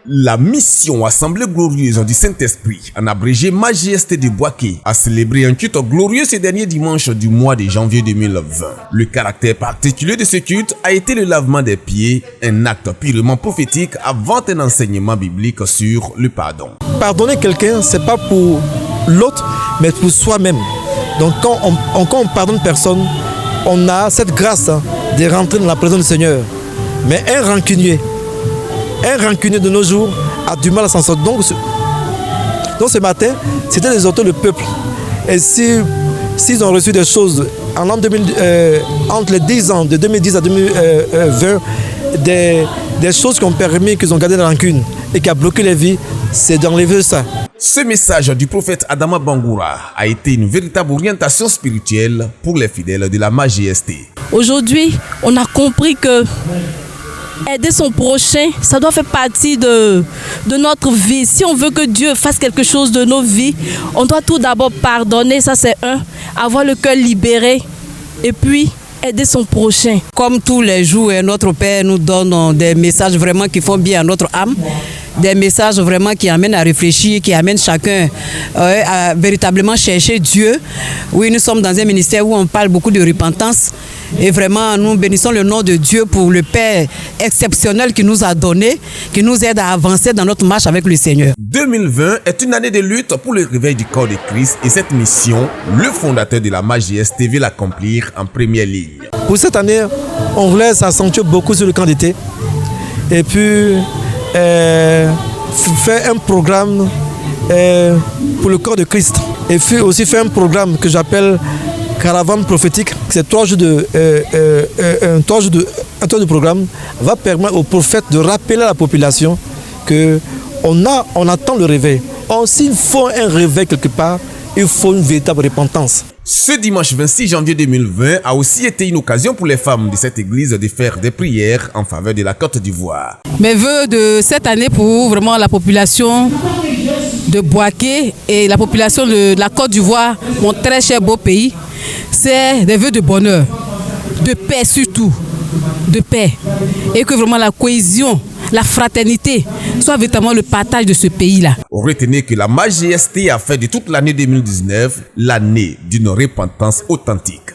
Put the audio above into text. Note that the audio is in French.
La mission Assemblée glorieuse du Saint-Esprit, en abrégé Majesté de Boaké, a célébré un culte glorieux ce dernier dimanche du mois de janvier 2020. Le caractère particulier de ce culte a été le lavement des pieds, un acte purement prophétique avant un enseignement biblique sur le pardon. Pardonner quelqu'un, c'est pas pour l'autre, mais pour soi-même. Donc quand on pardonne personne, on a cette grâce de rentrer dans la présence du Seigneur. Mais un rancunier de nos jours a du mal à s'en sortir. Donc ce matin, c'était d'exhorter le peuple. Et s'ils ont reçu des choses entre les 10 ans, de 2010 à 2020, des choses qui ont permis qu'ils ont gardé la rancune et qui a bloqué les vies, c'est d'enlever ça. Ce message du prophète Adama Bangoura a été une véritable orientation spirituelle pour les fidèles de la Majesté. Aujourd'hui, on a compris que aider son prochain, ça doit faire partie de notre vie. Si on veut que Dieu fasse quelque chose de nos vies, on doit tout d'abord pardonner, ça c'est avoir le cœur libéré et puis aider son prochain. Comme tous les jours, notre Père nous donne des messages vraiment qui font bien à notre âme, des messages vraiment qui amènent à réfléchir, qui amènent chacun à véritablement chercher Dieu. Oui, nous sommes dans un ministère où on parle beaucoup de repentance et vraiment nous bénissons le nom de Dieu pour le Père exceptionnel qui nous a donné, qui nous aide à avancer dans notre marche avec le Seigneur. 2020 est une année de lutte pour le réveil du corps de Christ et cette mission, le fondateur de la Majesté veut l'accomplir en première ligne. Pour cette année, on voulait s'accentuer beaucoup sur le camp d'été et puis faire un programme pour le corps de Christ et puis aussi faire un programme que j'appelle caravane prophétique. C'est 3 jours de programme va permettre aux prophètes de rappeler à la population que on attend le réveil. S'il faut un réveil quelque part, il faut une véritable repentance. Ce dimanche 26 janvier 2020 a aussi été une occasion pour les femmes de cette église de faire des prières en faveur de la Côte d'Ivoire. Mes vœux de cette année pour vraiment la population de Boaké et la population de la Côte d'Ivoire, mon très cher beau pays, c'est des vœux de bonheur, de paix surtout, de paix. Et que vraiment la cohésion, la fraternité soit véritablement le partage de ce pays-là. Retenez que la Majesté a fait de toute l'année 2019 l'année d'une repentance authentique.